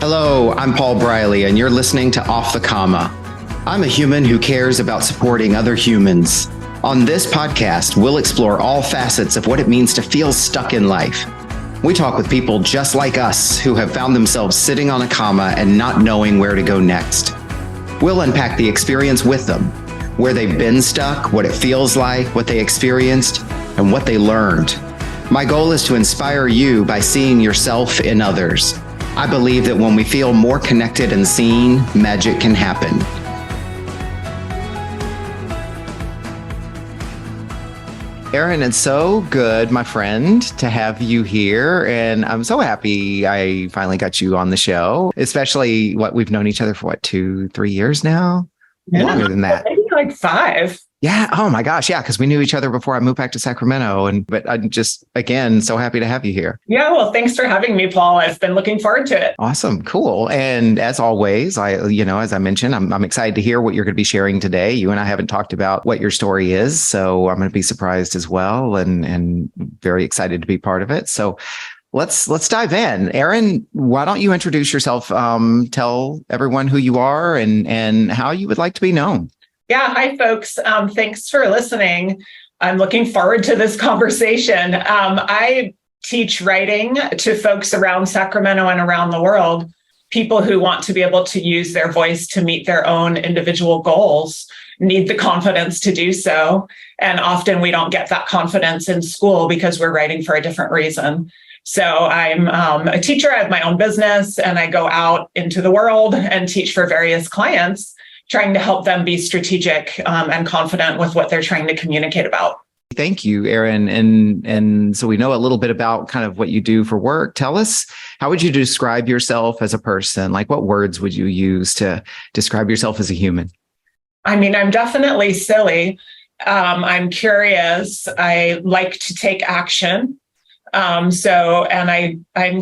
Hello, I'm Paul Briley, and you're listening to Off the Comma. I'm a human who cares about supporting other humans. On this podcast, we'll explore all facets of what it means to feel stuck in life. We talk with people just like us who have found themselves sitting on a comma and not knowing where to go next. We'll unpack the experience with them, where they've been stuck, what it feels like, what they experienced, and what they learned. My goal is to inspire you by seeing yourself in others. I believe that when we feel more connected and seen, magic can happen. Erin, it's so good, my friend, to have you here. And I'm so happy I finally got you on the show, especially we've known each other for 2-3 years now? Yeah, longer than that. Maybe like 5. Yeah. Oh my gosh. Yeah. Because we knew each other before I moved back to Sacramento. But I'm just, again, so happy to have you here. Yeah. Well, thanks for having me, Paul. I've been looking forward to it. Awesome. Cool. And as always, as I mentioned, I'm excited to hear what you're going to be sharing today. You and I haven't talked about what your story is, so I'm going to be surprised as well and very excited to be part of it. So let's dive in. Erin, why don't you introduce yourself? Tell everyone who you are and how you would like to be known. Yeah. Hi, folks. Thanks for listening. I'm looking forward to this conversation. I teach writing to folks around Sacramento and around the world, people who want to be able to use their voice to meet their own individual goals, need the confidence to do so. And often we don't get that confidence in school because we're writing for a different reason. So I'm a teacher. I have my own business and I go out into the world and teach for various clients, trying to help them be strategic and confident with what they're trying to communicate about. Thank you, Erin. And so we know a little bit about kind of what you do for work. Tell us, how would you describe yourself as a person? Like, what words would you use to describe yourself as a human? I mean, I'm definitely silly. I'm curious. I like to take action. I'm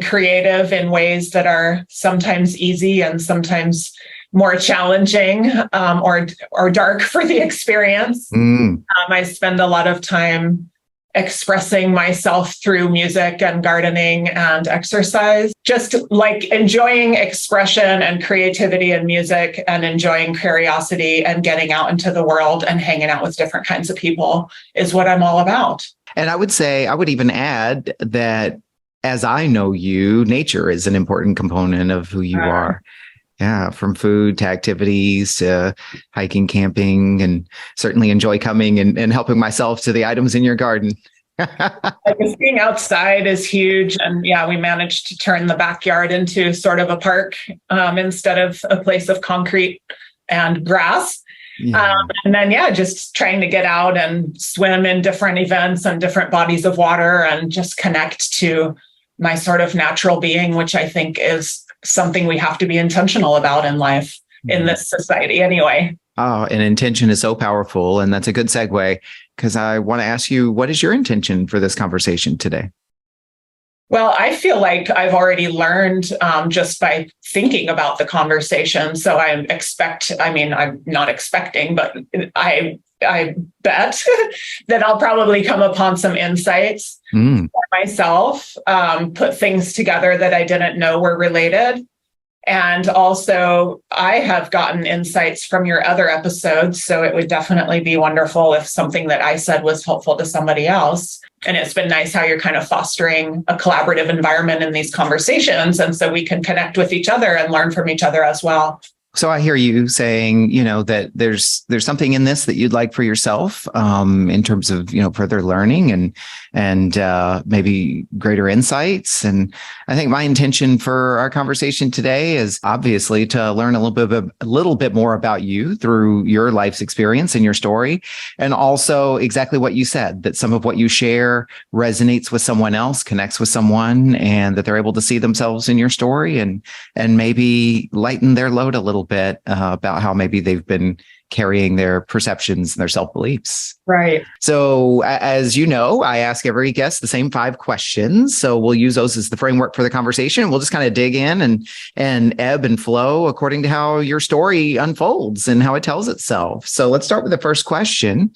creative in ways that are sometimes easy and sometimes more challenging or dark for the experience. I spend a lot of time expressing myself through music and gardening and exercise, just like enjoying expression and creativity in music and enjoying curiosity and getting out into the world and hanging out with different kinds of people is what I'm all about. And I would even add that as I know you, nature is an important component of who you are. Yeah, from food to activities to hiking, camping, and certainly enjoy coming and helping myself to the items in your garden. Being outside is huge. And yeah, we managed to turn the backyard into sort of a park instead of a place of concrete and grass. Yeah. And then, just trying to get out and swim in different events and different bodies of water and just connect to my sort of natural being, which I think is something we have to be intentional about in life, in this society anyway. Oh, and intention is so powerful. And that's a good segue because I want to ask you, what is your intention for this conversation today? Well, I feel like I've already learned just by thinking about the conversation. So I'm not expecting, but I bet that I'll probably come upon some insights for myself, put things together that I didn't know were related. And also, I have gotten insights from your other episodes. So it would definitely be wonderful if something that I said was helpful to somebody else. And it's been nice how you're kind of fostering a collaborative environment in these conversations. And so we can connect with each other and learn from each other as well. So I hear you saying, that there's something in this that you'd like for yourself in terms of, further learning and maybe greater insights. And I think my intention for our conversation today is obviously to learn a little bit more about you through your life's experience and your story. And also exactly what you said, that some of what you share resonates with someone else, connects with someone, and that they're able to see themselves in your story and maybe lighten their load a little bit about how maybe they've been carrying their perceptions and their self-beliefs. Right. So as you know, I ask every guest the same 5 questions. So we'll use those as the framework for the conversation. We'll just kind of dig in and ebb and flow according to how your story unfolds and how it tells itself. So let's start with the first question.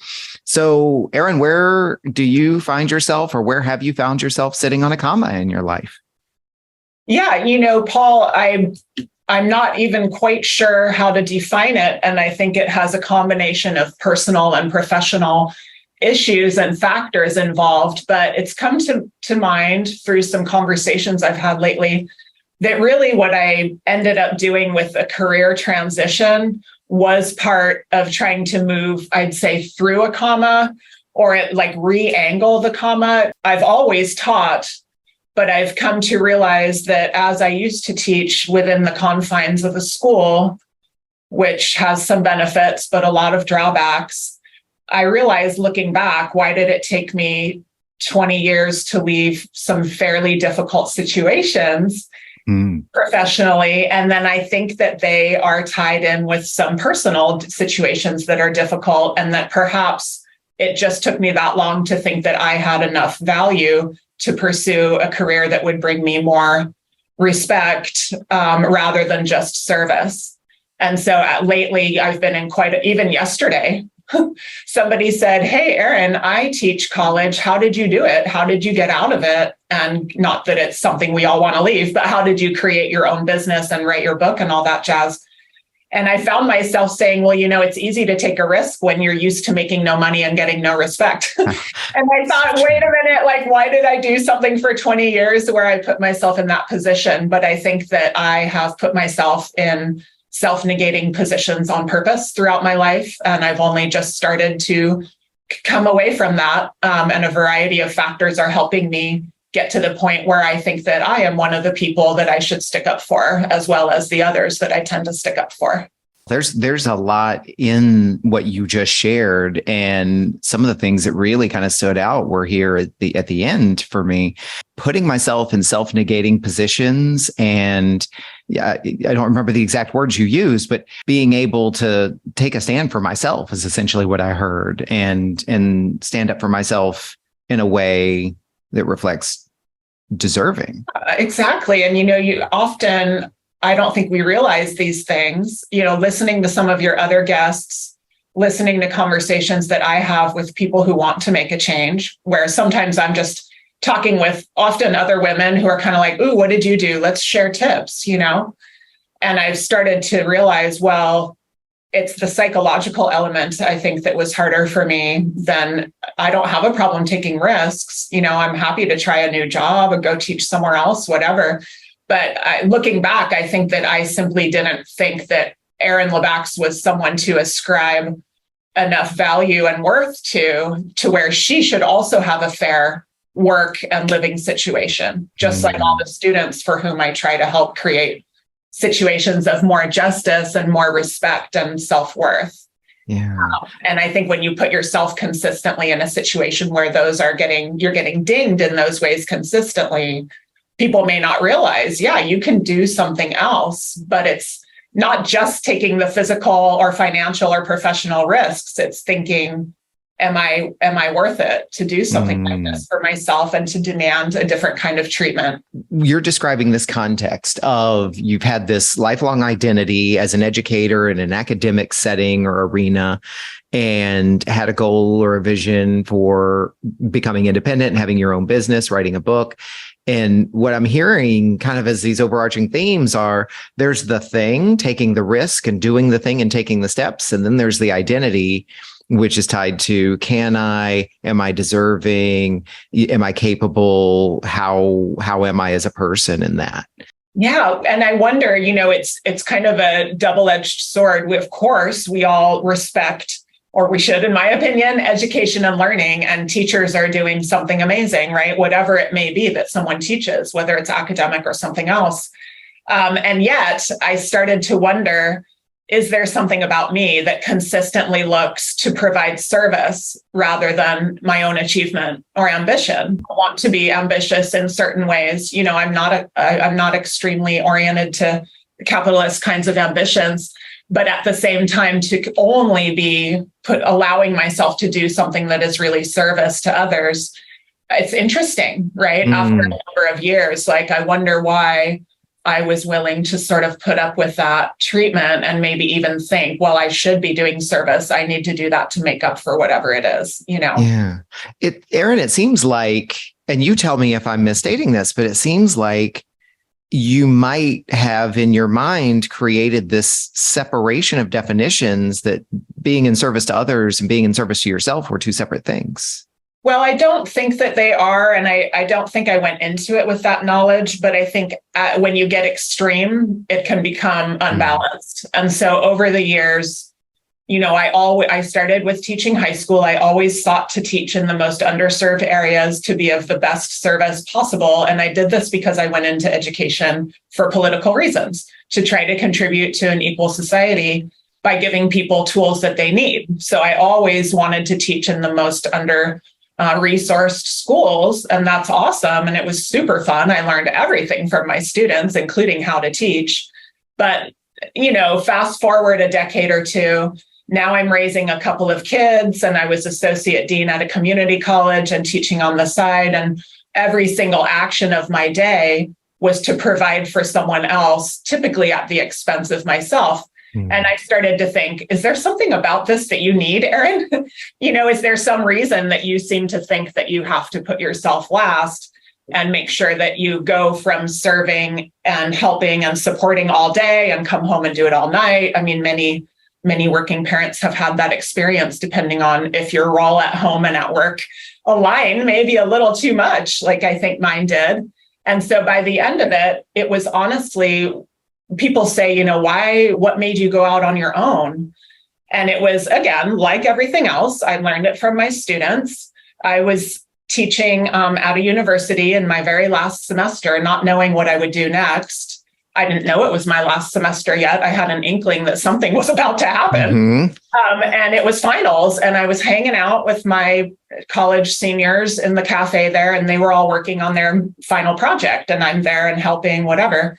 So Erin, where do you find yourself or where have you found yourself sitting on a comma in your life? Yeah, Paul, I'm not even quite sure how to define it. And I think it has a combination of personal and professional issues and factors involved. But it's come to mind through some conversations I've had lately that really what I ended up doing with a career transition was part of trying to move, I'd say, through a comma or like re-angle the comma. I've always taught, but I've come to realize that as I used to teach within the confines of a school, which has some benefits, but a lot of drawbacks, I realized looking back, why did it take me 20 years to leave some fairly difficult situations professionally? And then I think that they are tied in with some personal situations that are difficult, and that perhaps it just took me that long to think that I had enough value to pursue a career that would bring me more respect rather than just service. And so lately I've been in even yesterday, somebody said, "Hey, Erin, I teach college. How did you do it? How did you get out of it?" And not that it's something we all want to leave, but how did you create your own business and write your book and all that jazz? And I found myself saying, well, it's easy to take a risk when you're used to making no money and getting no respect. And I thought, wait a minute, like, why did I do something for 20 years where I put myself in that position? But I think that I have put myself in self-negating positions on purpose throughout my life. And I've only just started to come away from that. And a variety of factors are helping me get to the point where I think that I am one of the people that I should stick up for, as well as the others that I tend to stick up for. There's a lot in what you just shared, and some of the things that really kind of stood out were here at the end for me. Putting myself in self-negating positions, and I don't remember the exact words you used, but being able to take a stand for myself is essentially what I heard, and stand up for myself in a way that reflects deserving. Exactly. And, you often, I don't think we realize these things, listening to some of your other guests, listening to conversations that I have with people who want to make a change, where sometimes I'm just talking with often other women who are kind of like, "Ooh, what did you do? Let's share tips," And I've started to realize, well, it's the psychological element, I think, that was harder for me. Then I don't have a problem taking risks. I'm happy to try a new job or go teach somewhere else, whatever. But looking back, I think that I simply didn't think that Erin Lebacqz was someone to ascribe enough value and worth to where she should also have a fair work and living situation, just like all the students for whom I try to help create situations of more justice and more respect and self-worth. Yeah. And I think when you put yourself consistently in a situation where you're getting dinged in those ways consistently, people may not realize, yeah, you can do something else, but it's not just taking the physical or financial or professional risks. It's thinking, am I worth it to do something like this for myself and to demand a different kind of treatment? You're describing this context of you've had this lifelong identity as an educator in an academic setting or arena, and had a goal or a vision for becoming independent and having your own business, writing a book. And what I'm hearing kind of as these overarching themes are, there's the thing, taking the risk and doing the thing and taking the steps. And then there's the identity, which is tied to, am I deserving? Am I capable? How am I as a person in that? Yeah. And I wonder, it's kind of a double-edged sword. Of course, we all respect, or we should, in my opinion, education and learning, and teachers are doing something amazing, right? Whatever it may be that someone teaches, whether it's academic or something else. And yet I started to wonder, is there something about me that consistently looks to provide service rather than my own achievement or ambition? I want to be ambitious in certain ways. I'm not extremely oriented to capitalist kinds of ambitions, but at the same time, to only be allowing myself to do something that is really service to others. It's interesting, right? After a number of years, I wonder why I was willing to sort of put up with that treatment and maybe even think, well, I should be doing service. I need to do that to make up for whatever it is, Yeah. Erin, it seems like, and you tell me if I'm misstating this, but it seems like you might have in your mind created this separation of definitions that being in service to others and being in service to yourself were two separate things. Well, I don't think that they are. And I don't think I went into it with that knowledge. But I think when you get extreme, it can become unbalanced. And so over the years, I started with teaching high school. I always sought to teach in the most underserved areas to be of the best service possible. And I did this because I went into education for political reasons, to try to contribute to an equal society by giving people tools that they need. So I always wanted to teach in the most resourced schools. And that's awesome. And it was super fun. I learned everything from my students, including how to teach. But, fast forward a decade or two, now I'm raising a couple of kids, and I was associate dean at a community college and teaching on the side. And every single action of my day was to provide for someone else, typically at the expense of myself. And I started to think, is there something about this that you need, Erin? Is there some reason that you seem to think that you have to put yourself last and make sure that you go from serving and helping and supporting all day and come home and do it all night? I mean, many working parents have had that experience, depending on if your role at home and at work align maybe a little too much, like I think mine did. And so by the end of it, it was honestly, people say, what made you go out on your own? And it was, again, like everything else, I learned it from my students. I was teaching at a university in my very last semester, not knowing what I would do next. I didn't know it was my last semester yet. I had an inkling that something was about to happen. And it was finals. And I was hanging out with my college seniors in the cafe there, and they were all working on their final project. And I'm there and helping, whatever.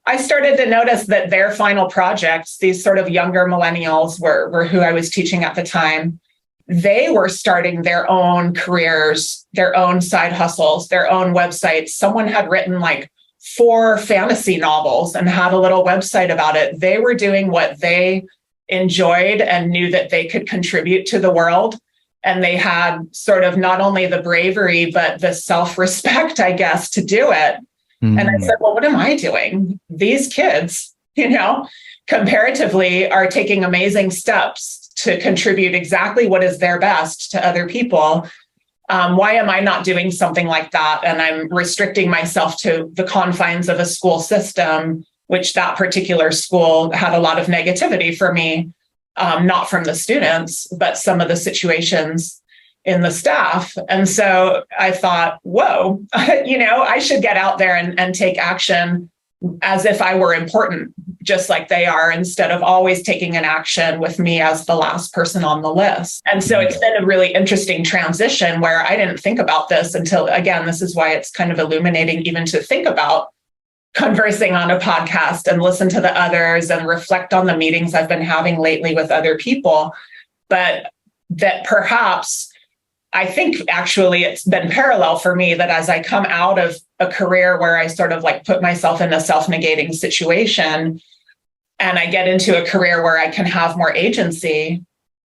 I started to notice that their final projects, these sort of younger millennials were who I was teaching at the time. They were starting their own careers, their own side hustles, their own websites. Someone had written like 4 fantasy novels and had a little website about it. They were doing what they enjoyed and knew that they could contribute to the world. And they had sort of not only the bravery, but the self-respect, I guess, to do it. And I said, well, what am I doing? These kids, comparatively are taking amazing steps to contribute exactly what is their best to other people. Why am I not doing something like that? And I'm restricting myself to the confines of a school system, which that particular school had a lot of negativity for me, not from the students, but some of the situations in the staff. And so I thought, whoa, I should get out there and take action as if I were important, just like they are, instead of always taking an action with me as the last person on the list. And so it's been a really interesting transition where I didn't think about this until, again, this is why it's kind of illuminating even to think about conversing on a podcast and listen to the others and reflect on the meetings I've been having lately with other people. But that perhaps, I think actually it's been parallel for me that as I come out of a career where I sort of like put myself in a self-negating situation and I get into a career where I can have more agency,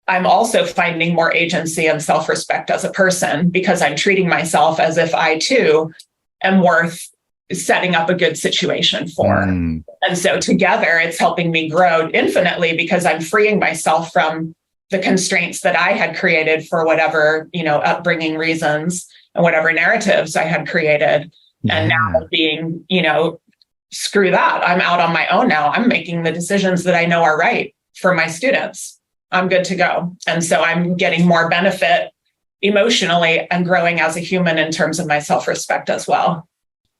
I'm also finding more agency and self-respect as a person because I'm treating myself as if I too am worth setting up a good situation for. And so together it's helping me grow infinitely because I'm freeing myself from the constraints that I had created for whatever, upbringing reasons and whatever narratives I had created. Yeah. And now being, screw that. I'm out on my own now. I'm making the decisions that I know are right for my students. I'm good to go. And so I'm getting more benefit emotionally and growing as a human in terms of my self-respect as well.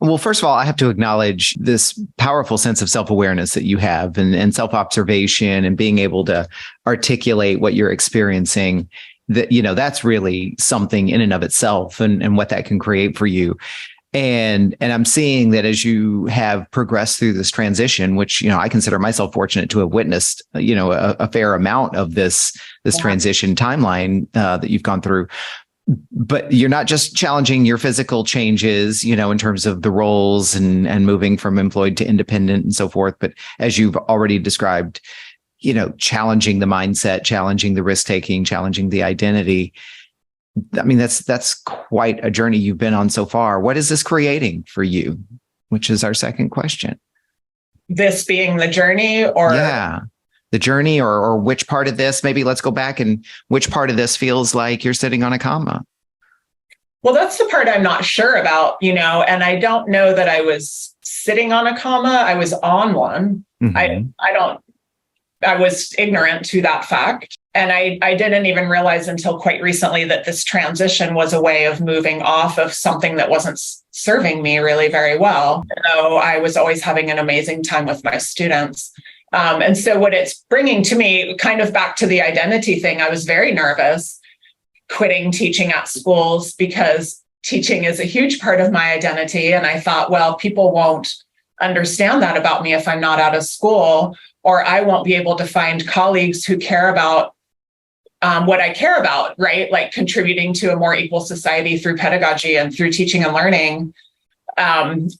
Well, first of all, I have to acknowledge this powerful sense of self-awareness that you have and self-observation and being able to articulate what you're experiencing. That, that's really something in and of itself and what that can create for you. And I'm seeing that as you have progressed through this transition, which, I consider myself fortunate to have witnessed, a fair amount of this transition timeline that you've gone through. But you're not just challenging your physical changes, in terms of the roles and moving from employed to independent and so forth. But as you've already described, challenging the mindset, challenging the risk taking, challenging the identity. I mean, that's quite a journey you've been on so far. What is this creating for you? which is our second question. This being the journey, or yeah, the journey, or which part of this, maybe let's go back, and which part of this feels like you're sitting on a comma? Well, that's the part I'm not sure about, and I don't know that I was sitting on a comma. I was on one. Mm-hmm. I was ignorant to that fact. And I didn't even realize until quite recently that this transition was a way of moving off of something that wasn't serving me really very well. So I was always having an amazing time with my students. And so what it's bringing to me, kind of back to the identity thing, I was very nervous quitting teaching at schools because teaching is a huge part of my identity. And I thought, well, people won't understand that about me if I'm not out of school, or I won't be able to find colleagues who care about what I care about, right? Like contributing to a more equal society through pedagogy and through teaching and learning. And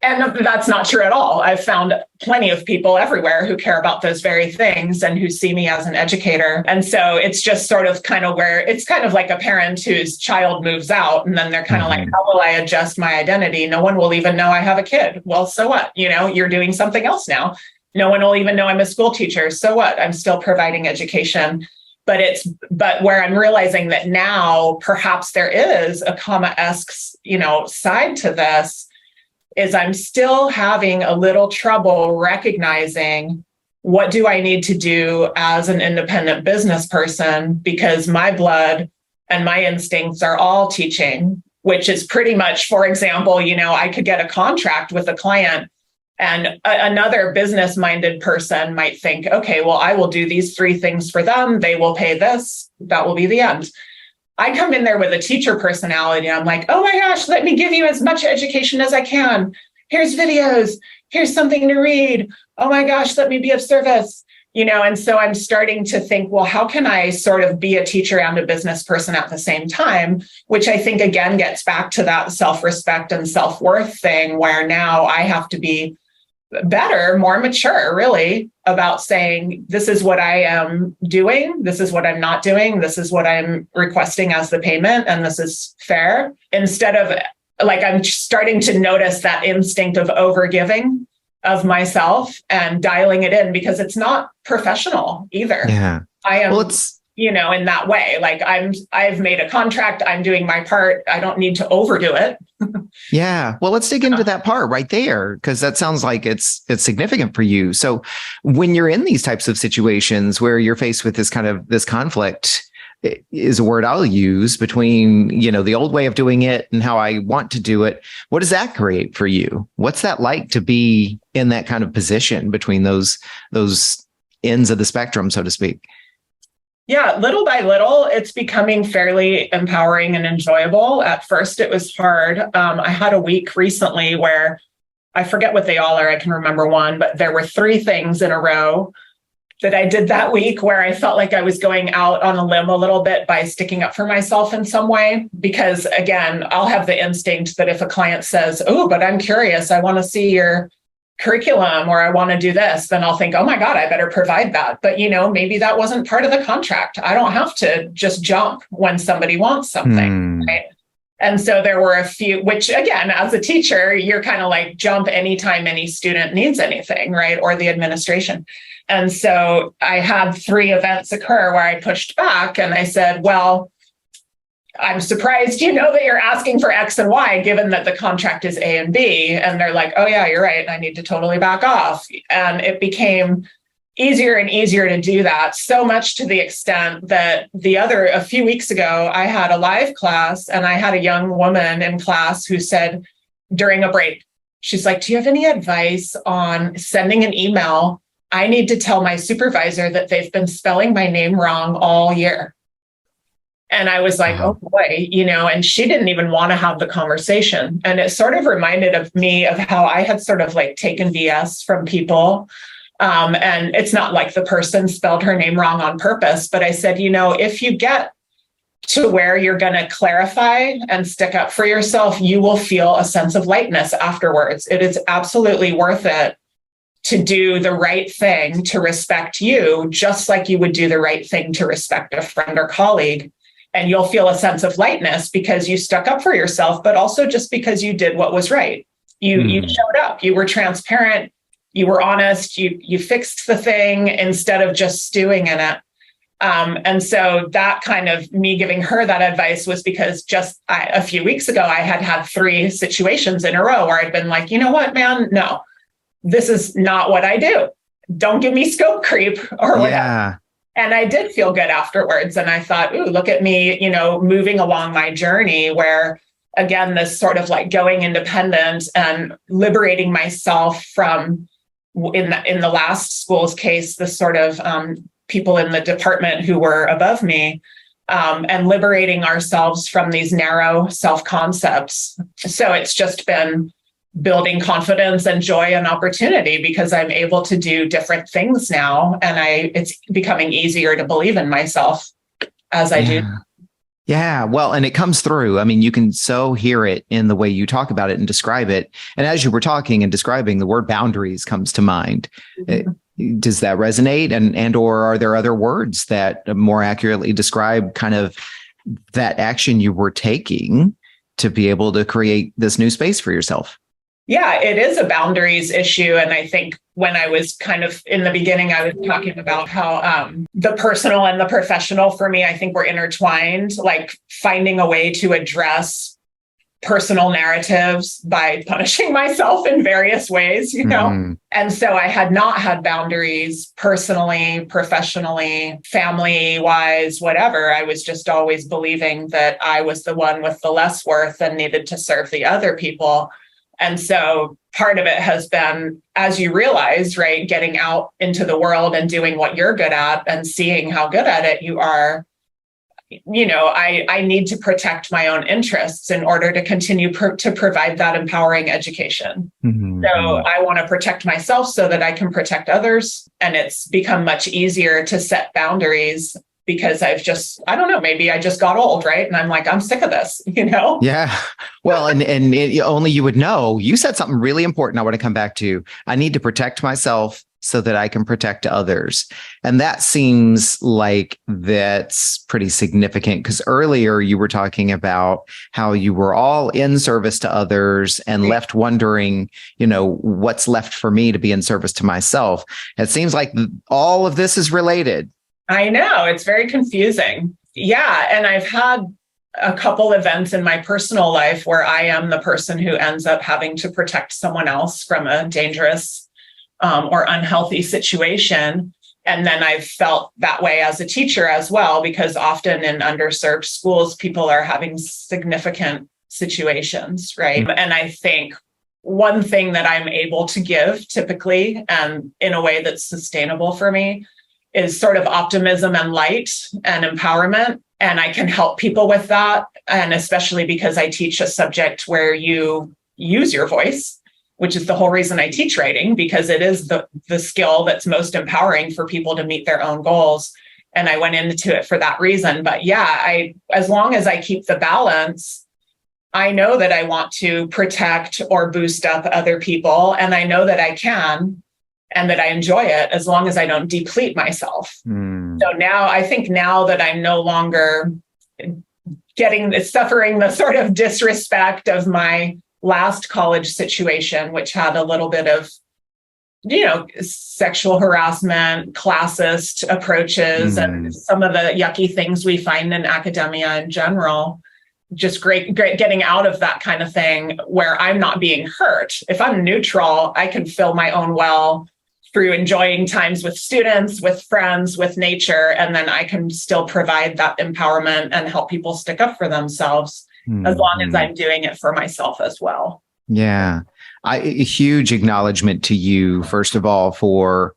that's not true at all. I've found plenty of people everywhere who care about those very things and who see me as an educator. And so it's just sort of kind of where it's kind of like a parent whose child moves out and then they're kind of like, how will I adjust my identity? No one will even know I have a kid. Well, so what? You're doing something else now. No one will even know I'm a school teacher. So what? I'm still providing education. But where I'm realizing that now perhaps there is a comma-esque, side to this, is I'm still having a little trouble recognizing what do I need to do as an independent business person, because my blood and my instincts are all teaching, which is pretty much, for example, I could get a contract with a client and another business-minded person might think, okay, well, I will do these 3 things for them. They will pay this. That will be the end. I come in there with a teacher personality. I'm like, oh my gosh, let me give you as much education as I can. Here's videos. Here's something to read. Oh my gosh, let me be of service. And so I'm starting to think, well, how can I sort of be a teacher and a business person at the same time? Which I think, again, gets back to that self-respect and self-worth thing where now I have to be better, more mature, really, about saying, this is what I am doing. This is what I'm not doing. This is what I'm requesting as the payment. And this is fair. Instead of like, I'm starting to notice that instinct of overgiving of myself and dialing it in, because it's not professional either. Yeah. I am, in that way, like I've made a contract. I'm doing my part. I don't need to overdo it. Yeah. Well, let's dig into that part right there, because that sounds like it's significant for you. So when you're in these types of situations where you're faced with this conflict, is a word I'll use, between, the old way of doing it and how I want to do it. What does that create for you? What's that like to be in that kind of position between those ends of the spectrum, so to speak? Yeah, little by little, it's becoming fairly empowering and enjoyable. At first, it was hard. I had a week recently where I forget what they all are. I can remember one, but there were 3 things in a row that I did that week where I felt like I was going out on a limb a little bit by sticking up for myself in some way. Because again, I'll have the instinct that if a client says, oh, but I'm curious, I want to see your curriculum, or I want to do this, then I'll think, oh my God, I better provide that. But, maybe that wasn't part of the contract. I don't have to just jump when somebody wants something. Right? And so there were a few, which again, as a teacher, you're kind of like jump anytime any student needs anything, right? Or the administration. And so I had 3 events occur where I pushed back and I said, well, I'm surprised, that you're asking for X and Y, given that the contract is A and B. And they're like, oh yeah, you're right. I need to totally back off. And it became easier and easier to do that, so much to the extent that a few weeks ago, I had a live class and I had a young woman in class who said during a break, she's like, do you have any advice on sending an email? I need to tell my supervisor that they've been spelling my name wrong all year. And I was like, oh boy, and she didn't even want to have the conversation. And it sort of reminded of me of how I had sort of like taken BS from people. And it's not like the person spelled her name wrong on purpose, but I said, if you get to where you're going to clarify and stick up for yourself, you will feel a sense of lightness afterwards. It is absolutely worth it to do the right thing to respect you, just like you would do the right thing to respect a friend or colleague. And you'll feel a sense of lightness because you stuck up for yourself, but also just because you did what was right. You showed up, you were transparent, you were honest, you fixed the thing instead of just stewing in it. And so that kind of me giving her that advice was because a few weeks ago, I had 3 situations in a row where I'd been like, you know what, man, no, this is not what I do. Don't give me scope creep or whatever. Yeah. And I did feel good afterwards. And I thought, ooh, look at me, moving along my journey where, again, this sort of like going independent and liberating myself from, in the last school's case, the sort of people in the department who were above me, and liberating ourselves from these narrow self-concepts. So it's just been building confidence and joy and opportunity because I'm able to do different things now. And it's becoming easier to believe in myself as I do. Yeah. Well, and it comes through. I mean, you can so hear it in the way you talk about it and describe it. And as you were talking and describing, the word boundaries comes to mind. Does that resonate? And or are there other words that more accurately describe kind of that action you were taking to be able to create this new space for yourself? Yeah, it is a boundaries issue. And I think when I was kind of in the beginning, I was talking about how the personal and the professional for me, I think were intertwined, like finding a way to address personal narratives by punishing myself in various ways, And so I had not had boundaries personally, professionally, family wise, whatever. I was just always believing that I was the one with the less worth and needed to serve the other people. And so part of it has been, as you realize, right, getting out into the world and doing what you're good at and seeing how good at it you are. I need to protect my own interests in order to continue to provide that empowering education. So I want to protect myself so that I can protect others. And it's become much easier to set boundaries because I don't know, maybe I just got old, right? And I'm like, I'm sick of this, Yeah. Well, and only you would know. You said something really important I want to come back to. I need to protect myself so that I can protect others. And that seems like that's pretty significant because earlier you were talking about how you were all in service to others and left wondering, what's left for me to be in service to myself. It seems like all of this is related. I know, it's very confusing. Yeah. And I've had a couple events in my personal life where I am the person who ends up having to protect someone else from a dangerous or unhealthy situation. And then I've felt that way as a teacher as well, because often in underserved schools, people are having significant situations, right? And I think one thing that I'm able to give typically, and in a way that's sustainable for me, is sort of optimism and light and empowerment. And I can help people with that. And especially because I teach a subject where you use your voice, which is the whole reason I teach writing, because it is the skill that's most empowering for people to meet their own goals. And I went into it for that reason. But yeah, as long as I keep the balance, I know that I want to protect or boost up other people. And I know that I can, and that I enjoy it as long as I don't deplete myself. So now I think now that I'm no longer suffering the sort of disrespect of my last college situation, which had a little bit of, sexual harassment, classist approaches, and some of the yucky things we find in academia in general. Just great getting out of that kind of thing where I'm not being hurt. If I'm neutral, I can fill my own well through enjoying times with students, with friends, with nature, and then I can still provide that empowerment and help people stick up for themselves as long as I'm doing it for myself as well. Yeah. A huge acknowledgement to you, first of all, for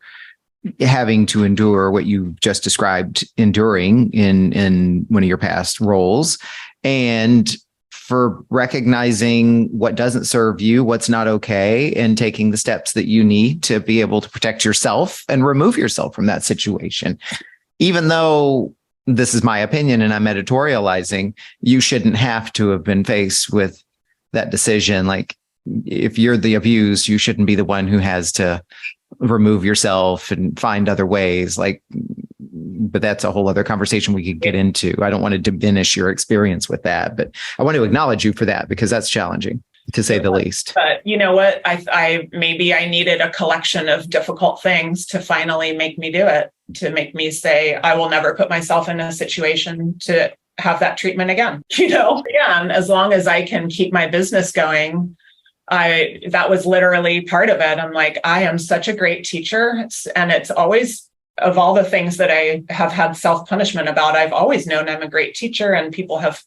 having to endure what you just described enduring in one of your past roles, and for recognizing what doesn't serve you, what's not okay, and taking the steps that you need to be able to protect yourself and remove yourself from that situation. Even though this is my opinion and I'm editorializing, you shouldn't have to have been faced with that decision. Like, if you're the abused, you shouldn't be the one who has to remove yourself and find other ways. But that's a whole other conversation we could get into. I don't want to diminish your experience with that, but I want to acknowledge you for that because that's challenging. to say the least. But you know what? I maybe I needed a collection of difficult things to finally make me do it, to make me say, I will never put myself in a situation to have that treatment again. Yeah. And as long as I can keep my business going, that was literally part of it. I'm like, I am such a great teacher. And it's always, of all the things that I have had self-punishment about, I've always known I'm a great teacher, and people have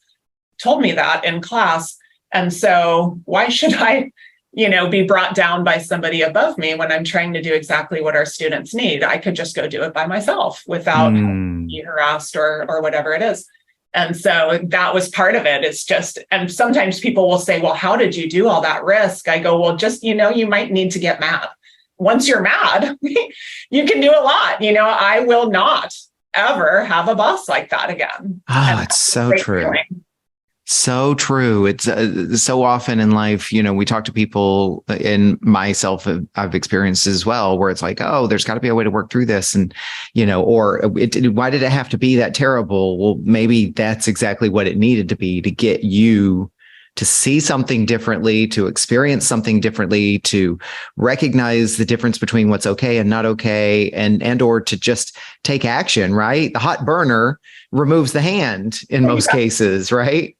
told me that in class. And so why should I, be brought down by somebody above me when I'm trying to do exactly what our students need? I could just go do it by myself without being harassed or whatever it is. And so that was part of it. It's just, and sometimes people will say, well, how did you do all that risk? I go, well, just, you might need to get mad. Once you're mad, you can do a lot. I will not ever have a boss like that again. Oh, it's so true. Feeling. So true. It's so often in life, we talk to people, and myself, I've experienced as well, where it's like, oh, there's got to be a way to work through this. And, or why did it have to be that terrible? Well, maybe that's exactly what it needed to be, to get you to see something differently, to experience something differently, to recognize the difference between what's okay and not okay, and or to just take action, right? The hot burner removes the hand in most cases, right?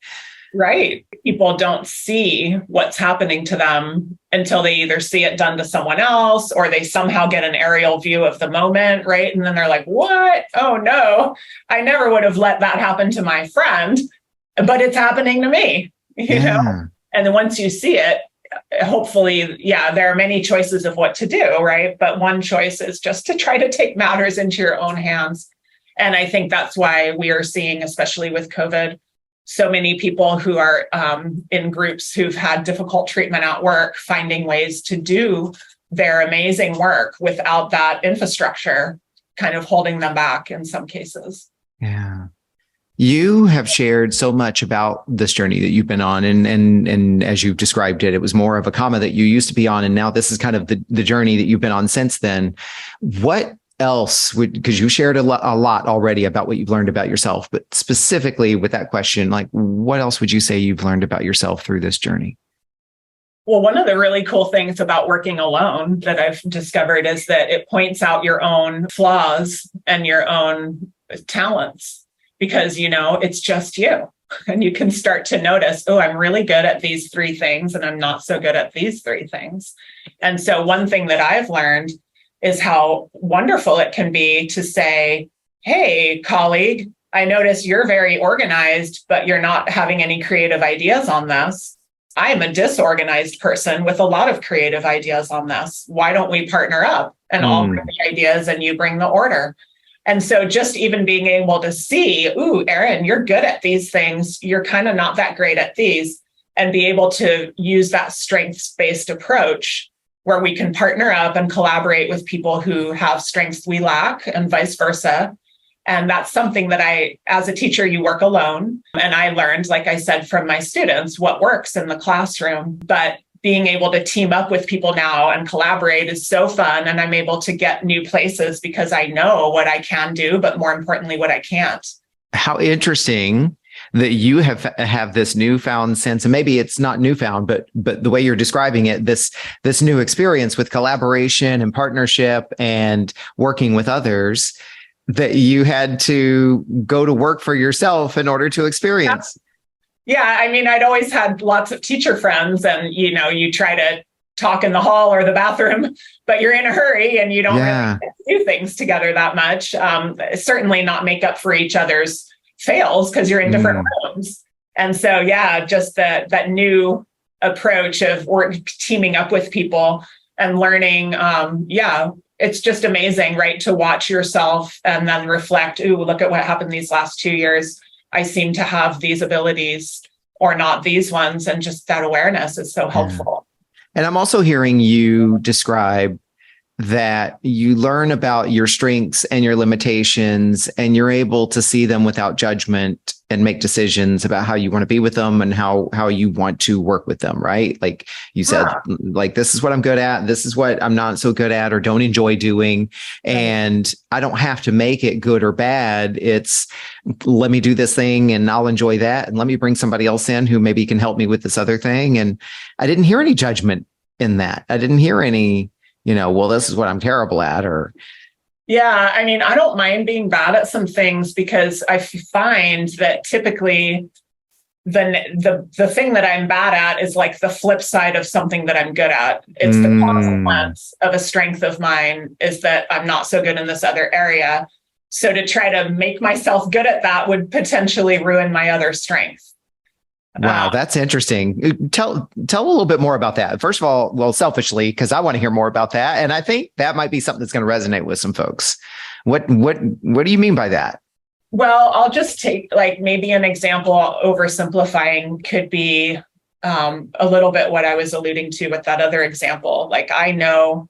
Right. People don't see what's happening to them until they either see it done to someone else, or they somehow get an aerial view of the moment, right? And then they're like, what? Oh no, I never would have let that happen to my friend, but it's happening to me, know? And then once you see it, hopefully, there are many choices of what to do, right? But one choice is just to try to take matters into your own hands. And I think that's why we are seeing, especially with COVID, so many people who are in groups who've had difficult treatment at work, finding ways to do their amazing work without that infrastructure kind of holding them back in some cases. Yeah. You have shared so much about this journey that you've been on. And as you've described it, it was more of a comma that you used to be on. And now this is kind of the journey that you've been on since then. What else would, because you shared a lot already about what you've learned about yourself, but specifically with that question, like what else would you say you've learned about yourself through this journey? Well, one of the really cool things about working alone that I've discovered is that it points out your own flaws and your own talents, because, it's just you. And you can start to notice, oh, I'm really good at these 3 things and I'm not so good at these 3 things. And so one thing that I've learned is how wonderful it can be to say, hey, colleague, I notice you're very organized, but you're not having any creative ideas on this. I am a disorganized person with a lot of creative ideas on this. Why don't we partner up and all bring the ideas and you bring the order? And so just even being able to see, ooh, Erin, you're good at these things. You're kind of not that great at these, and be able to use that strengths-based approach where we can partner up and collaborate with people who have strengths we lack and vice versa. And that's something that as a teacher, you work alone. And I learned, like I said, from my students, what works in the classroom. But being able to team up with people now and collaborate is so fun. And I'm able to get new places because I know what I can do, but more importantly, what I can't. How interesting that you have this newfound sense, and maybe it's not newfound, but the way you're describing it, this new experience with collaboration and partnership and working with others, that you had to go to work for yourself in order to experience. Yeah, I mean, I'd always had lots of teacher friends, and you try to talk in the hall or the bathroom, but you're in a hurry and you don't really do things together that much. Certainly not make up for each other's fails because you're in different rooms. And so, just that new approach of teaming up with people and learning. It's just amazing, right? To watch yourself and then reflect, ooh, look at what happened these last 2 years. I seem to have these abilities or not these ones. And just that awareness is so helpful. And I'm also hearing you describe that you learn about your strengths and your limitations, and you're able to see them without judgment and make decisions about how you want to be with them and how you want to work with them, right? Like you said, like, this is what I'm good at. This is what I'm not so good at or don't enjoy doing. And I don't have to make it good or bad. It's, let me do this thing and I'll enjoy that. And let me bring somebody else in who maybe can help me with this other thing. And I didn't hear any judgment in that. I didn't hear any, well, this is what I'm terrible at, or. Yeah, I mean, I don't mind being bad at some things because I find that typically the thing that I'm bad at is like the flip side of something that I'm good at. It's the consequence of a strength of mine is that I'm not so good in this other area. So to try to make myself good at that would potentially ruin my other strength. Wow, that's interesting. Tell a little bit more about that. First of all, well, selfishly, because I want to hear more about that. And I think that might be something that's going to resonate with some folks. What do you mean by that? Well, I'll just take like maybe an example. Oversimplifying could be a little bit what I was alluding to with that other example. Like I know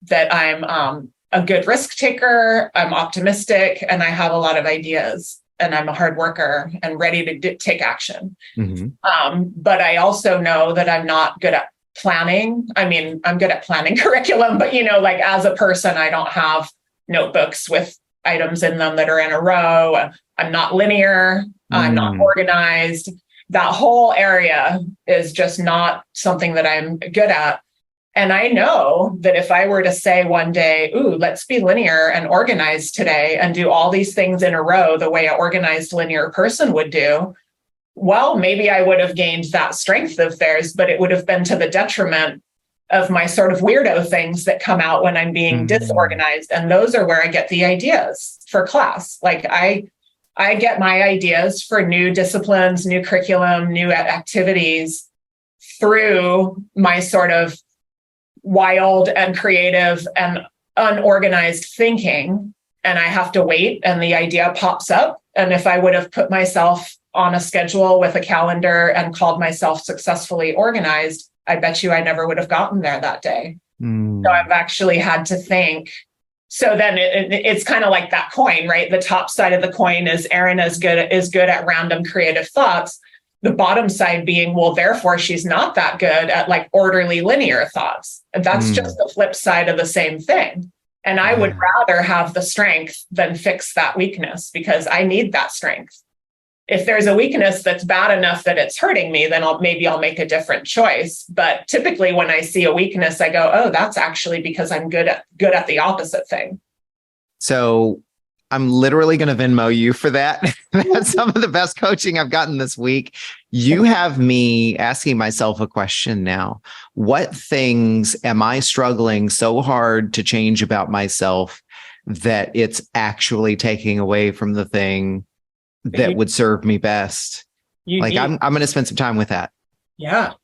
that I'm a good risk taker, I'm optimistic, and I have a lot of ideas. And I'm a hard worker and ready to take action. But I also know that I'm not good at planning. I mean, I'm good at planning curriculum, but like as a person, I don't have notebooks with items in them that are in a row. I'm not linear. I'm not organized. That whole area is just not something that I'm good at. And I know that if I were to say one day, ooh, let's be linear and organized today and do all these things in a row the way an organized linear person would do, well, maybe I would have gained that strength of theirs, but it would have been to the detriment of my sort of weirdo things that come out when I'm being disorganized. And those are where I get the ideas for class. Like I get my ideas for new disciplines, new curriculum, new activities through my sort of wild and creative and unorganized thinking. And I have to wait and the idea pops up. And if I would have put myself on a schedule with a calendar and called myself successfully organized, I bet you I never would have gotten there that day. So I've actually had to think. So then it's kind of like that coin, right? The top side of the coin is Erin is good at random creative thoughts. The bottom side being, well, therefore she's not that good at like orderly linear thoughts. And that's just the flip side of the same thing. And I would rather have the strength than fix that weakness because I need that strength. If there's a weakness that's bad enough that it's hurting me, then I'll make a different choice. But typically when I see a weakness, I go, oh, that's actually because I'm good at the opposite thing. So I'm literally going to Venmo you for that. That's some of the best coaching I've gotten this week. You have me asking myself a question now. What things am I struggling so hard to change about myself that it's actually taking away from the thing that would serve me best? I'm going to spend some time with that. Yeah.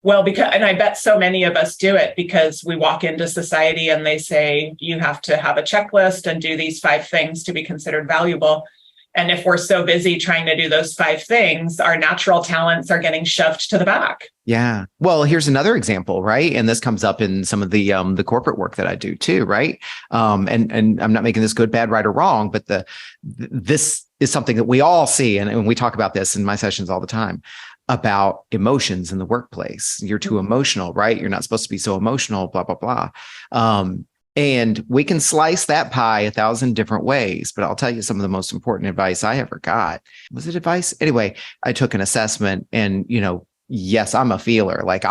Well, and I bet so many of us do it because we walk into society and they say, you have to have a checklist and do these 5 things to be considered valuable. And if we're so busy trying to do those 5 things, our natural talents are getting shoved to the back. Yeah. Well, here's another example, right? And this comes up in some of the corporate work that I do too, right? And I'm not making this good, bad, right, or wrong, but this is something that we all see. And we talk about this in my sessions all the time about emotions in the workplace. You're too emotional, right? You're not supposed to be so emotional, blah, blah, blah. And we can slice that pie 1,000 different ways, but I'll tell you some of the most important advice I ever got. Was it advice? Anyway, I took an assessment and, yes, I'm a feeler. Like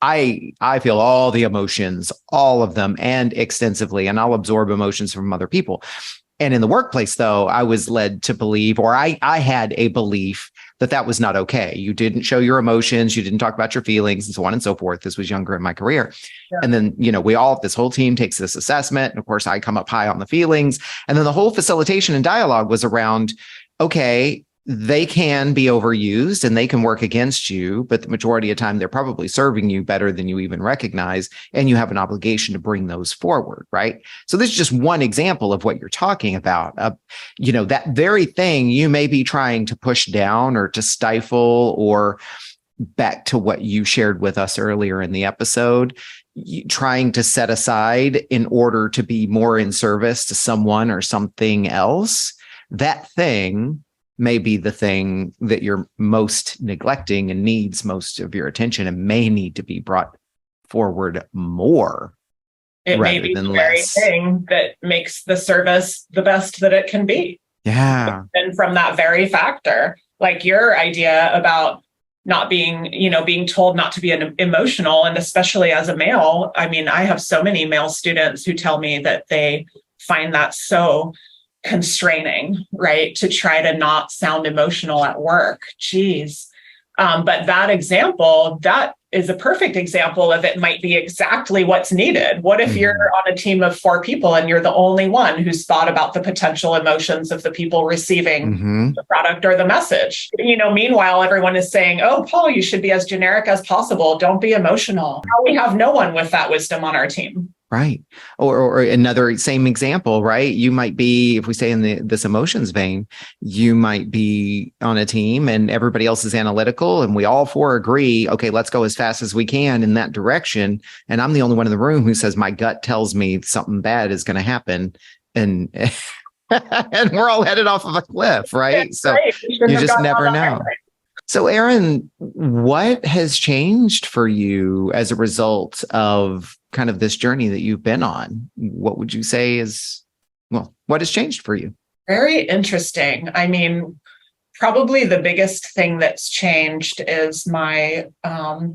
I feel all the emotions, all of them, and extensively, and I'll absorb emotions from other people. And in the workplace, though, I was led to believe, or I had a belief that was not okay. You didn't show your emotions. You didn't talk about your feelings and so on and so forth. This was younger in my career. Yeah. And then, this whole team takes this assessment. And of course, I come up high on the feelings. And then the whole facilitation and dialogue was around, okay, they can be overused and they can work against you, but the majority of the time they're probably serving you better than you even recognize. And you have an obligation to bring those forward, right? So this is just one example of what you're talking about. That very thing you may be trying to push down or to stifle, or back to what you shared with us earlier in the episode, trying to set aside in order to be more in service to someone or something else, that thing may be the thing that you're most neglecting and needs most of your attention and may need to be brought forward more. It may be the very thing that makes the service the best that it can be. Yeah. And from that very factor, like your idea about not being, being told not to be emotional, and especially as a male. I mean, I have so many male students who tell me that they find that so constraining, right? To try to not sound emotional at work. Geez. But that example, that is a perfect example of it might be exactly what's needed. What if you're on a team of 4 people and you're the only one who's thought about the potential emotions of the people receiving the product or the message? Meanwhile, everyone is saying, oh, Paul, you should be as generic as possible. Don't be emotional. We have no one with that wisdom on our team. Right. Or another same example, right? You might be, if we stay in this emotions vein, you might be on a team and everybody else is analytical and we all 4 agree, okay, let's go as fast as we can in that direction. And I'm the only one in the room who says, my gut tells me something bad is going to happen. And, and we're all headed off of a cliff, right? That's so right. you just never know. So, Erin, what has changed for you as a result of kind of this journey that you've been on? What would you say what has changed for you? Very interesting. I mean, probably the biggest thing that's changed is my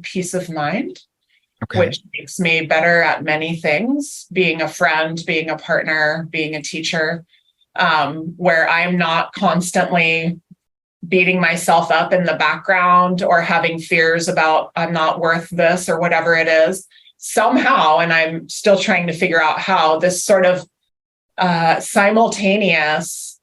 peace of mind, which makes me better at many things, being a friend, being a partner, being a teacher, where I'm not constantly beating myself up in the background or having fears about I'm not worth this or whatever it is. Somehow, and I'm still trying to figure out how, this sort of simultaneous,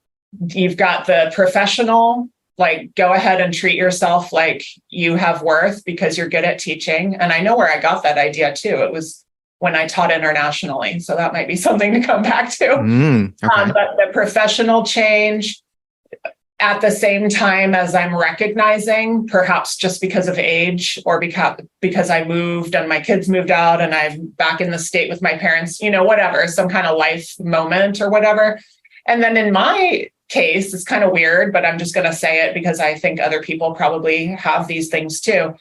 you've got the professional, like go ahead and treat yourself like you have worth because you're good at teaching. And I know where I got that idea too. It was when I taught internationally. So that might be something to come back to. But the professional change, at the same time as I'm recognizing, perhaps just because of age or because I moved and my kids moved out and I'm back in the state with my parents, whatever, some kind of life moment or whatever. And then in my case, it's kind of weird, but I'm just going to say it because I think other people probably have these things too.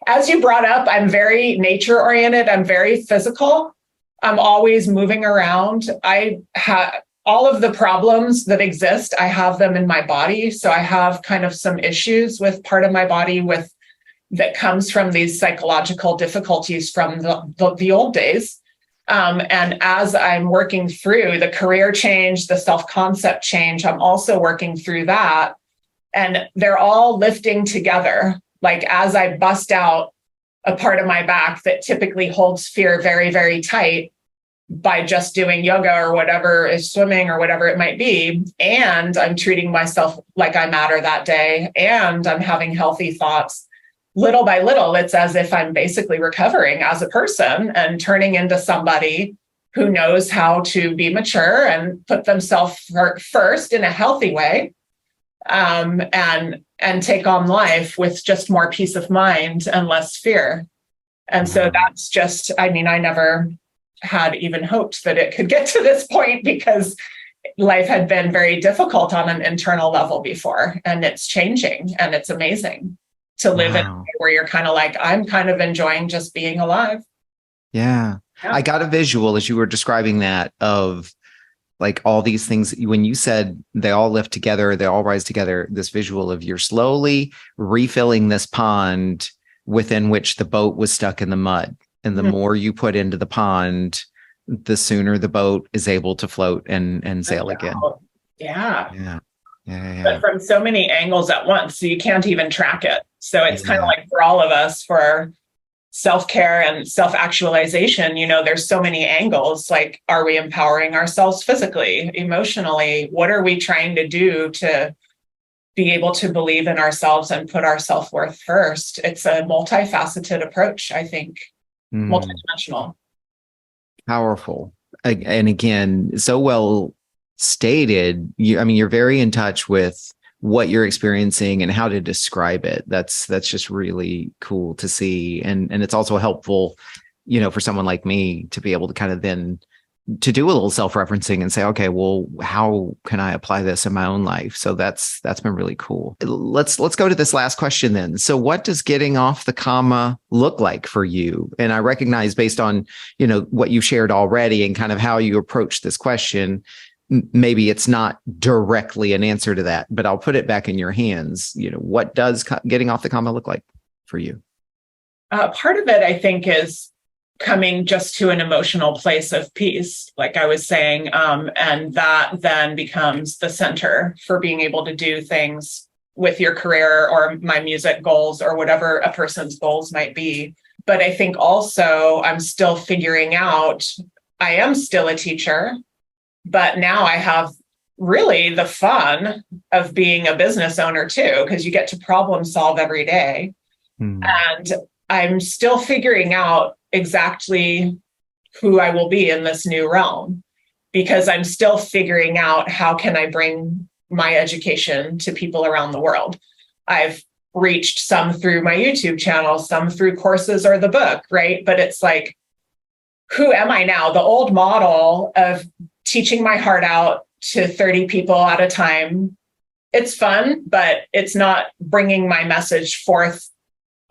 As you brought up, I'm very nature oriented. I'm very physical. I'm always moving around. I have all of the problems that exist, I have them in my body. So I have kind of some issues with part of my body that comes from these psychological difficulties from the old days. And as I'm working through the career change, the self-concept change, I'm also working through that. And they're all lifting together. Like as I bust out a part of my back that typically holds fear very, very tight, by just doing yoga or whatever is swimming or whatever it might be. And I'm treating myself like I matter that day. And I'm having healthy thoughts. Little by little, it's as if I'm basically recovering as a person and turning into somebody who knows how to be mature and put themselves first in a healthy way. And take on life with just more peace of mind and less fear. And so that's just, I never had even hoped that it could get to this point because life had been very difficult on an internal level before, and it's changing, and it's amazing to live in a way where you're kind of like, I'm kind of enjoying just being alive. Yeah. I got a visual as you were describing that of like all these things. When you said they all lift together, they all rise together, this visual of you're slowly refilling this pond within which the boat was stuck in the mud. And the more you put into the pond, the sooner the boat is able to float and sail again. Yeah. But from so many angles at once, so you can't even track it. So it's kind of like for all of us, for self-care and self-actualization, there's so many angles. Like, are we empowering ourselves physically, emotionally? What are we trying to do to be able to believe in ourselves and put our self-worth first? It's a multifaceted approach, I think. Multidimensional. Powerful. And again, so well stated. You're very in touch with what you're experiencing and how to describe it. That's just really cool to see. And it's also helpful for someone like me to be able to kind of then to do a little self-referencing and say, okay, well, how can I apply this in my own life? So that's been really cool. Let's go to this last question then. So what does getting off the comma look like for you? And I recognize based on, what you shared already and kind of how you approach this question, maybe it's not directly an answer to that, but I'll put it back in your hands. What does getting off the comma look like for you? Part of it, I think, is coming just to an emotional place of peace, like I was saying, and that then becomes the center for being able to do things with your career or my music goals or whatever a person's goals might be. But I think also I'm still figuring out, I am still a teacher, but now I have really the fun of being a business owner too, because you get to problem solve every day. And I'm still figuring out exactly who I will be in this new realm, because I'm still figuring out how can I bring my education to people around the world. I've reached some through my YouTube channel, some through courses or the book, right? But it's like, who am I now? The old model of teaching my heart out to 30 people at a time, it's fun, but it's not bringing my message forth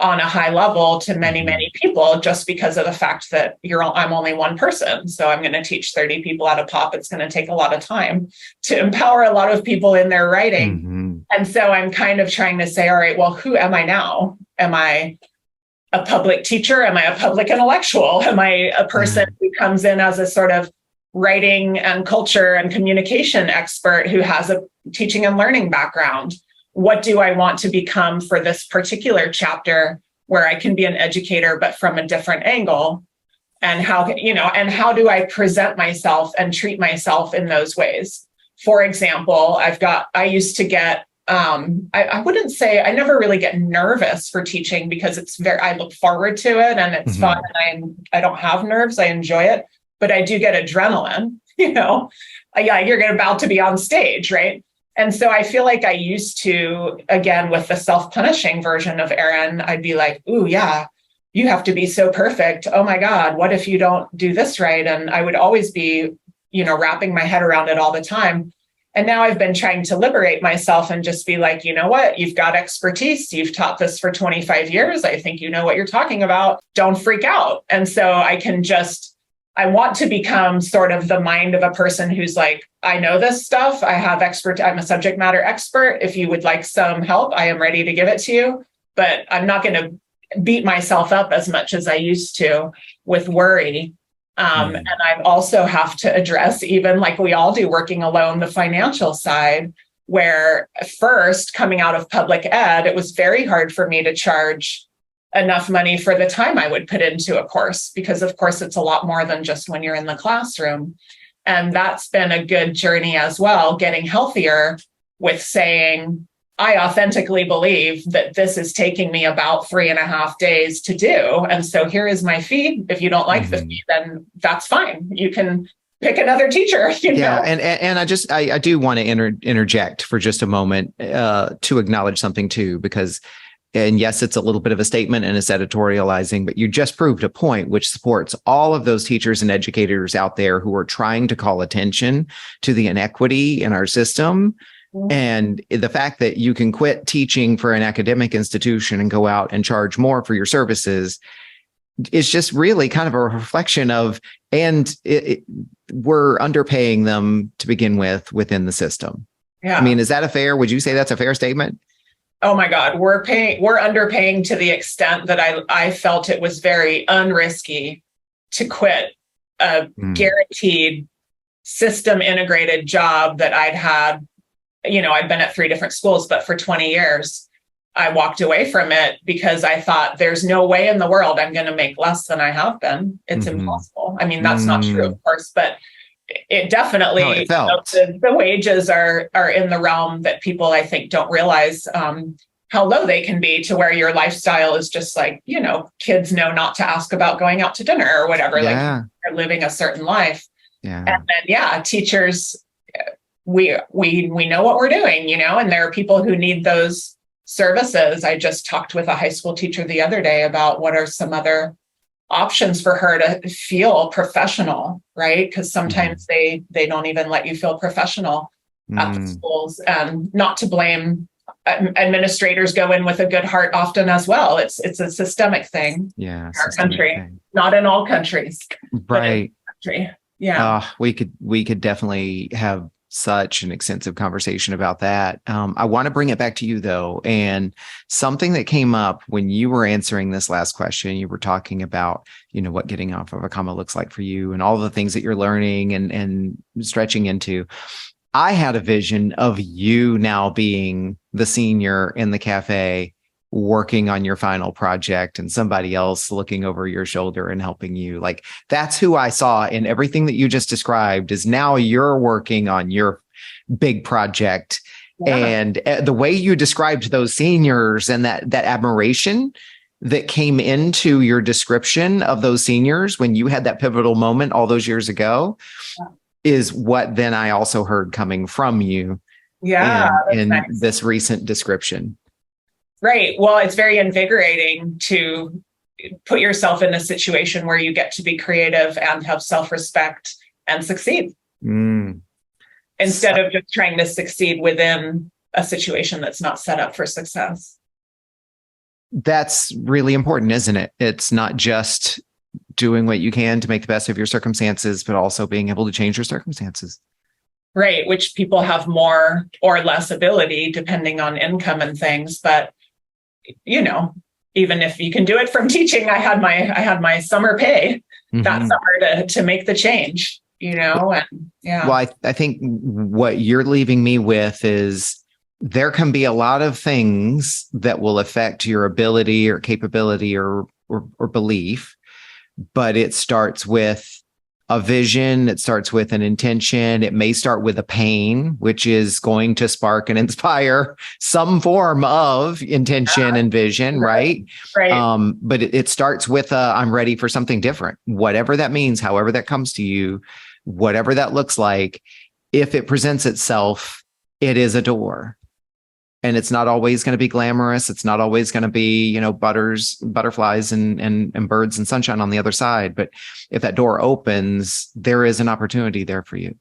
on a high level to many, many people, just because of the fact that I'm only one person. So I'm going to teach 30 people at a pop. It's going to take a lot of time to empower a lot of people in their writing. And so I'm kind of trying to say, all right, well, who am I now? Am I a public teacher? Am I a public intellectual? Am I a person who comes in as a sort of writing and culture and communication expert who has a teaching and learning background? What do I want to become for this particular chapter where I can be an educator, but from a different angle? And how do I present myself and treat myself in those ways? For example, I used to get, I wouldn't say, I never really get nervous for teaching because I look forward to it and it's fun, and I don't have nerves. I enjoy it, but I do get adrenaline, you're about to be on stage, right? And so I feel like I used to, again, with the self-punishing version of Erin, I'd be like, ooh, yeah, you have to be so perfect. Oh my God, what if you don't do this right? And I would always be, wrapping my head around it all the time. And now I've been trying to liberate myself and just be like, you know what, you've got expertise. You've taught this for 25 years. I think you know what you're talking about. Don't freak out. And so I want to become sort of the mind of a person who's like, I know this stuff. I'm a subject matter expert. If you would like some help, I am ready to give it to you. But I'm not going to beat myself up as much as I used to with worry. And I also have to address, even like we all do working alone, the financial side, where first coming out of public ed, it was very hard for me to charge enough money for the time I would put into a course, because of course it's a lot more than just when you're in the classroom. And that's been a good journey as well, getting healthier with saying, I authentically believe that this is taking me about 3.5 days to do. And so here is my fee. If you don't like the fee, then that's fine. You can pick another teacher. Yeah. And I do want to interject for just a moment to acknowledge something too, because and yes, it's a little bit of a statement and it's editorializing, but you just proved a point which supports all of those teachers and educators out there who are trying to call attention to the inequity in our system. And the fact that you can quit teaching for an academic institution and go out and charge more for your services is just really kind of a reflection of, we're underpaying them to begin with within the system. Yeah. I mean, would you say that's a fair statement? Oh my God, we're underpaying to the extent that I felt it was very unrisky to quit a guaranteed system integrated job that I'd had. I'd been at 3 different schools, but for 20 years, I walked away from it because I thought there's no way in the world I'm going to make less than I have been. It's impossible. I mean, that's not true, of course, but it definitely, the wages are in the realm that people, I think, don't realize how low they can be, to where your lifestyle is just like, kids know not to ask about going out to dinner or whatever. Yeah. Like they're living a certain life. Yeah. And then, teachers, we know what we're doing, and there are people who need those services. I just talked with a high school teacher the other day about what are some other options for her to feel professional, right? Because sometimes they don't even let you feel professional at the schools, and not to blame. Administrators go in with a good heart often as well. It's a systemic thing. Yeah, in our country, not in all countries, right? Country. Yeah. We could definitely have such an extensive conversation about that. I want to bring it back to you though, and something that came up when you were answering this last question. You were talking about, what getting off of a comma looks like for you, and all the things that you're learning and stretching into. I had a vision of you now being the senior in the cafe working on your final project and somebody else looking over your shoulder and helping you. Like, that's who I saw in everything that you just described. Is now you're working on your big project. Yeah. And the way you described those seniors and that admiration that came into your description of those seniors when you had that pivotal moment all those years ago, yeah, is what then I also heard coming from you. Yeah. In this recent description. Right. Well, it's very invigorating to put yourself in a situation where you get to be creative and have self-respect and succeed. Instead of just trying to succeed within a situation that's not set up for success. That's really important, isn't it? It's not just doing what you can to make the best of your circumstances, but also being able to change your circumstances. Right. Which people have more or less ability depending on income and things. But, even if you can do it from teaching, I had my summer pay that summer to make the change, and yeah. Well, I think what you're leaving me with is there can be a lot of things that will affect your ability or capability or belief. But it starts with a vision. It starts with an intention. It may start with a pain, which is going to spark and inspire some form of intention and vision, right? Right. But it starts with I'm ready for something different, whatever that means, however that comes to you, whatever that looks like. If it presents itself, it is a door. And it's not always going to be glamorous. It's not always going to be, butterflies and birds and sunshine on the other side. But if that door opens, there is an opportunity there for you.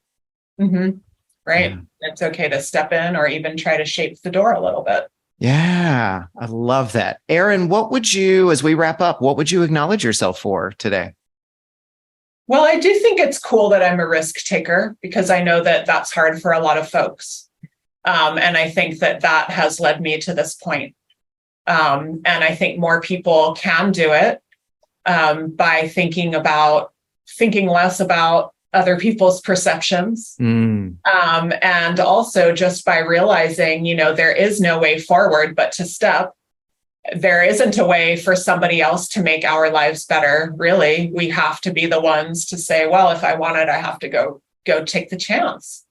Mm-hmm. Right. Yeah. It's okay to step in or even try to shape the door a little bit. Yeah, I love that. Erin, as we wrap up, what would you acknowledge yourself for today? Well, I do think it's cool that I'm a risk taker, because I know that that's hard for a lot of folks. And I think that has led me to this point. And I think more people can do it by thinking less about other people's perceptions. And also just by realizing, there is no way forward but to step. There isn't a way for somebody else to make our lives better, really. We have to be the ones to say, well, if I want it, I have to go take the chance.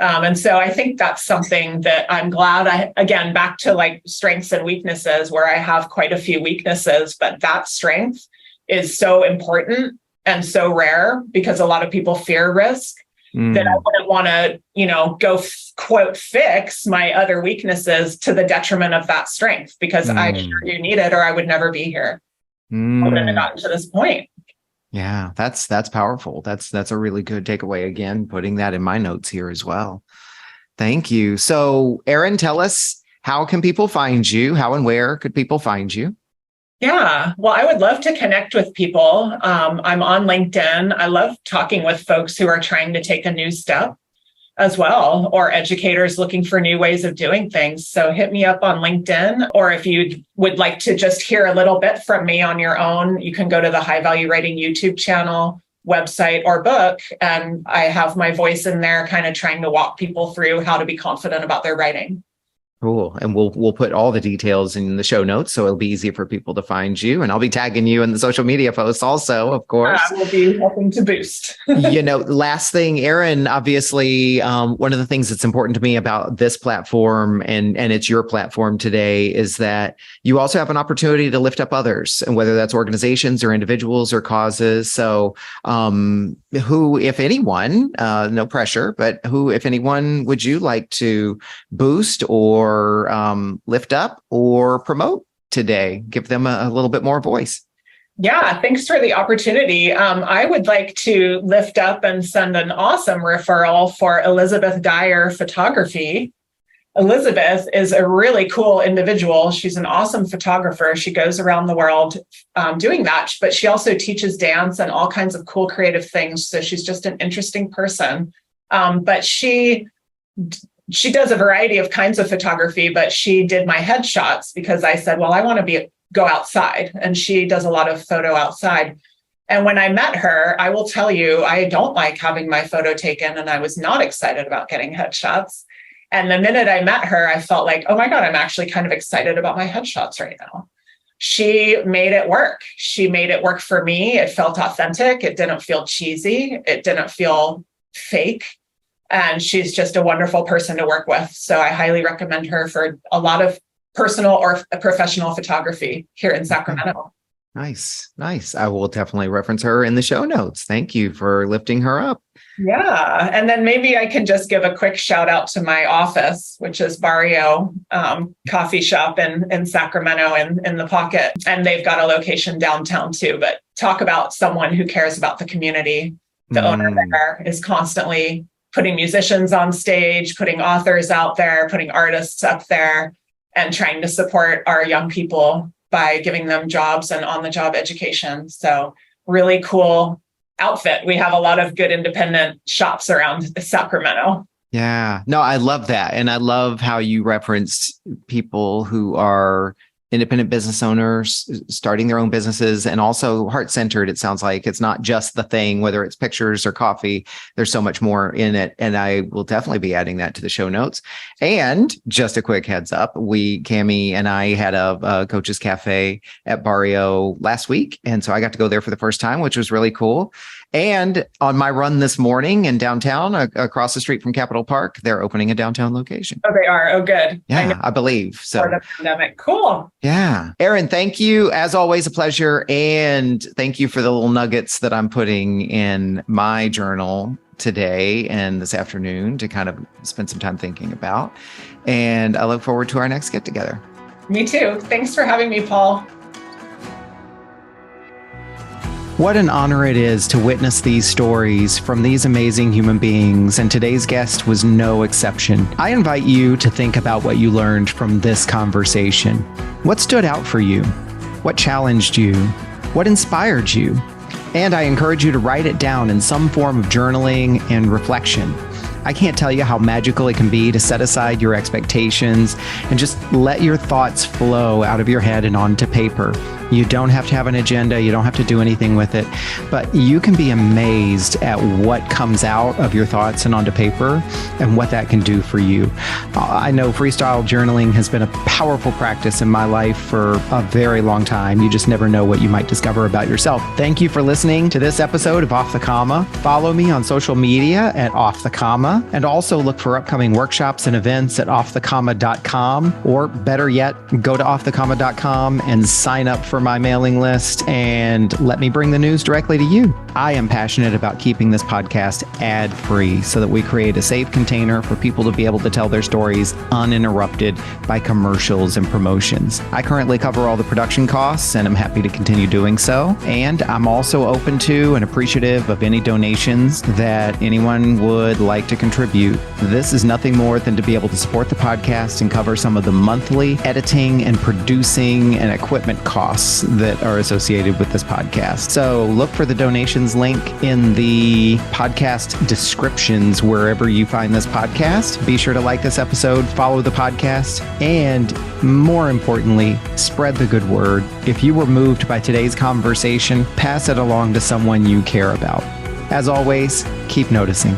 And so I think that's something that I'm glad again, back to like strengths and weaknesses, where I have quite a few weaknesses, but that strength is so important and so rare, because a lot of people fear risk, that I wouldn't want to, go quote, fix my other weaknesses to the detriment of that strength, because I sure do need it, or I would never be here. I wouldn't have gotten to this point. Yeah, that's powerful. That's a really good takeaway. Again, putting that in my notes here as well. Thank you. So, Erin, tell us, how can people find you? How and where could people find you? Yeah, well, I would love to connect with people. I'm on LinkedIn. I love talking with folks who are trying to take a new step as well, or educators looking for new ways of doing things. So hit me up on LinkedIn, or if you would like to just hear a little bit from me on your own, you can go to the High Value Writing YouTube channel, website, or book. And I have my voice in there kind of trying to walk people through how to be confident about their writing. Cool. And we'll put all the details in the show notes, so it'll be easy for people to find you. And I'll be tagging you in the social media posts also, of course. We'll be helping to boost. Last thing, Erin, obviously, one of the things that's important to me about this platform, and it's your platform today, is that you also have an opportunity to lift up others, and whether that's organizations or individuals or causes. So who, if anyone, no pressure, but who, if anyone, would you like to boost or lift up or promote today? Give them a little bit more voice. Yeah, thanks for the opportunity. I would like to lift up and send an awesome referral for Elizabeth Dyer Photography. Elizabeth is a really cool individual. She's an awesome photographer. She goes around the world doing that, but she also teaches dance and all kinds of cool creative things. So she's just an interesting person. But she does a variety of kinds of photography, but she did my headshots because I said, well, I want to go outside, and she does a lot of photo outside. And when I met her, I will tell you, I don't like having my photo taken, and I was not excited about getting headshots. And the minute I met her, I felt like, oh my God, I'm actually kind of excited about my headshots right now. She made it work. She made it work for me. It felt authentic. It didn't feel cheesy. It didn't feel fake. And she's just a wonderful person to work with. So I highly recommend her for a lot of personal or professional photography here in Sacramento. Nice. I will definitely reference her in the show notes. Thank you for lifting her up. Yeah. And then maybe I can just give a quick shout out to my office, which is Barrio Coffee Shop in Sacramento in the Pocket. And they've got a location downtown too. But talk about someone who cares about the community. The owner there is constantly putting musicians on stage, putting authors out there, putting artists up there, and trying to support our young people by giving them jobs and on-the-job education. So really cool outfit. We have a lot of good independent shops around Sacramento. Yeah, no, I love that. And I love how you referenced people who are independent business owners starting their own businesses, and also heart-centered. It sounds like it's not just the thing, whether it's pictures or coffee. There's so much more in it. And I will definitely be adding that to the show notes. And just a quick heads up, Cami and I had a coach's cafe at Barrio last week. And so I got to go there for the first time, which was really cool. And on my run this morning in downtown, across the street from Capitol Park, they're opening a downtown location. Oh, they are. Oh, good. Yeah, I believe so. For the pandemic. Cool. Yeah. Erin, thank you. As always, a pleasure. And thank you for the little nuggets that I'm putting in my journal today and this afternoon to kind of spend some time thinking about. And I look forward to our next get together. Me too. Thanks for having me, Paul. What an honor it is to witness these stories from these amazing human beings, and today's guest was no exception. I invite you to think about what you learned from this conversation. What stood out for you? What challenged you? What inspired you? And I encourage you to write it down in some form of journaling and reflection. I can't tell you how magical it can be to set aside your expectations and just let your thoughts flow out of your head and onto paper. You don't have to have an agenda. You don't have to do anything with it, but you can be amazed at what comes out of your thoughts and onto paper and what that can do for you. I know freestyle journaling has been a powerful practice in my life for a very long time. You just never know what you might discover about yourself. Thank you for listening to this episode of Off the Comma. Follow me on social media at Off the Comma, and also look for upcoming workshops and events at offthecomma.com, or better yet, go to offthecomma.com and sign up for my mailing list and let me bring the news directly to you. I am passionate about keeping this podcast ad-free so that we create a safe container for people to be able to tell their stories uninterrupted by commercials and promotions. I currently cover all the production costs, and I'm happy to continue doing so. And I'm also open to and appreciative of any donations that anyone would like to contribute. This is nothing more than to be able to support the podcast and cover some of the monthly editing and producing and equipment costs that are associated with this podcast. So look for the donations link in the podcast descriptions wherever you find this podcast. Be sure to like this episode, follow the podcast, and more importantly, spread the good word. If you were moved by today's conversation, pass it along to someone you care about. As always, keep noticing.